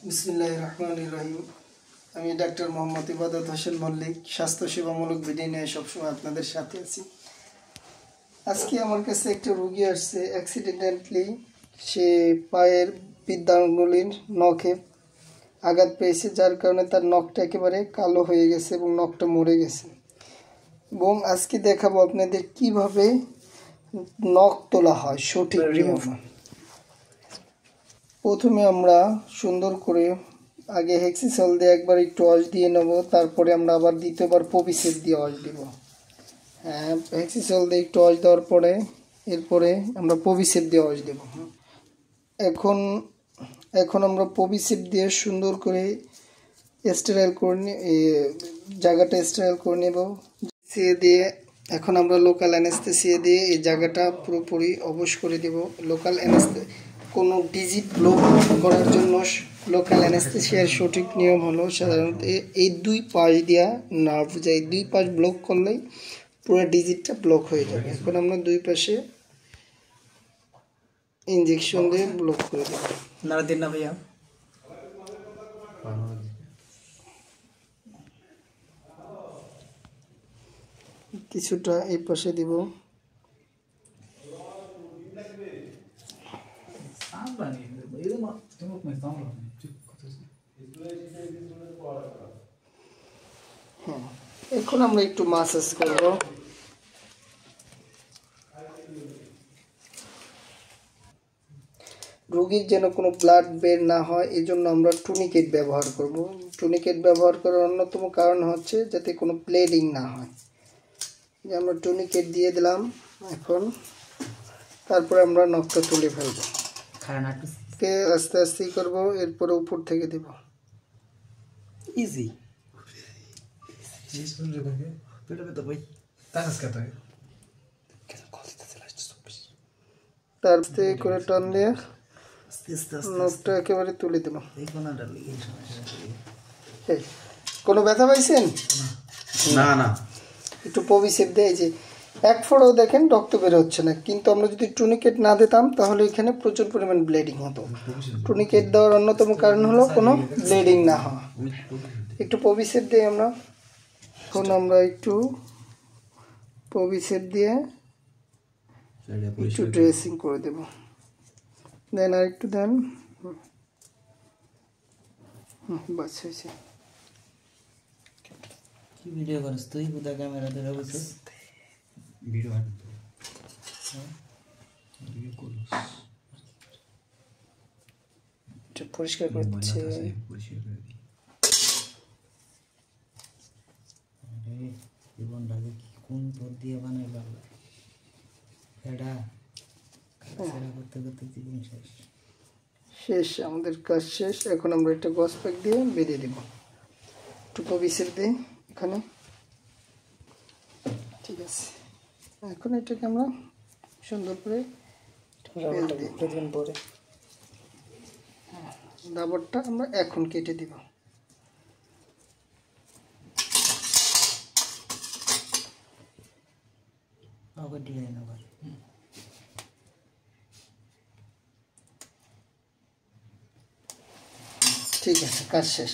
বিসমিল্লাহির রহমানির রহিম। আমি ডাক্তার মোহাম্মদ ইবাদত হোসেন মল্লিক, স্বাস্থ্যসেবামূলক ভিডিও নিয়ে সবসময় আপনাদের সাথে আছি। আজকে আমার কাছে একটা রোগী আসছে, অ্যাক্সিডেন্টালি সে পায়ের বৃদ্ধাঙ্গুলির নখে আঘাত পেয়েছে, যার কারণে তার নখটা একেবারে কালো হয়ে গেছে এবং নখটা মরে গেছে। এবং আজকে দেখাবো আপনাদের কিভাবে নখ তোলা হয় সঠিক নিয়মে। প্রথমে আমরা সুন্দর করে আগে হেক্সিসল দিয়ে একবার একটু ওয়াশ দিয়ে নেব, তারপরে আমরা আবার দ্বিতীয়বার পপিসেট দিয়ে ওয়াশ দিব। হ্যাঁ, হেক্সিসল দিয়ে একটু ওয়াশ দেওয়ার পরে এরপরে আমরা পপিসেট দিয়ে ওয়াশ দেব। এখন এখন আমরা পপিসেট দিয়ে সুন্দর করে স্টেরাইল করে জায়গাটা স্টেরাইল করে নেব দিয়ে। এখন আমরা লোকাল অ্যানেস্থেসিয়া দিয়ে এই জায়গাটা পুরোপুরি অবশ করে দেব। লোকাল কোনো ডিজিট ব্লক করার জন্য লোকাল অ্যানেস্থেসিয়ার সঠিক নিয়ম হলো সাধারণত এই দুই পাশ দিয়া নার্ভ যায়, দুই পাশ ব্লক করলেই পুরো ডিজিটটা ব্লক হয়ে যাবে। এখন আমরা দুই পাশে ইনজেকশন দিয়ে ব্লক করে দেব। না দিন না ভাইয়া, কিছুটা এই পাশে দিব। হ্যাঁ, এখন আমরা একটু মাসাজ করব। রোগীর যেন কোনো ব্লাড বের না হয়, এই জন্য আমরা টুনিকেট ব্যবহার করব। টুনিকেট ব্যবহার করার অন্যতম কারণ হচ্ছে যাতে কোনো ব্লিডিং না হয়। যে আমরা টুনিকেট দিয়ে দিলাম। এখন তারপরে আমরা নখটা তুলে ফেলবো। আস্তে আস্তে করবো, এরপরে উপর থেকে দেব। ইজি তারপরে করে টান দিয়ে নখটা একেবারে তুলে দেব। কোনো ব্যথা পাইছেন? না না, একটু পপিসেট দেয় যে এক ফোঁটাও দেখেন রক্ত বের হচ্ছে না, কিন্তু আমরা যদি টুনিকেট না দিতাম তাহলে এখানে প্রচুর পরিমাণ ব্লিডিং হতো। টুনিকেট দেওয়ার অন্যতম কারণ হলো কোনো ব্লিডিং না হওয়া। একটু পপিসেট দিয়ে আমরা এখন আমরা একটু পপিসেট দিয়ে একটু ড্রেসিং করে দেব। দেন আর একটু দেন। বাস হয়েছে। কি ভিডিও করিস তুই? বুদা ক্যামেরা ধরে বসে ভিডিও পরিষ্কার করছে। জীবনটাকে কোন পথ দিয়ে বানাইলাম এটা করতে করতে জীবন শেষ শেষ, আমাদের কাজ শেষ। এখন আমরা একটা গস প্যাক দিয়ে বেঁধে দেব। একটু পপিসেট দিই এখানে। ঠিক আছে, এখন এটাকে আমরা সুন্দর করে পরে রাবারটা আমরা এখন কেটে দিব। ঠিক আছে, কাজ শেষ।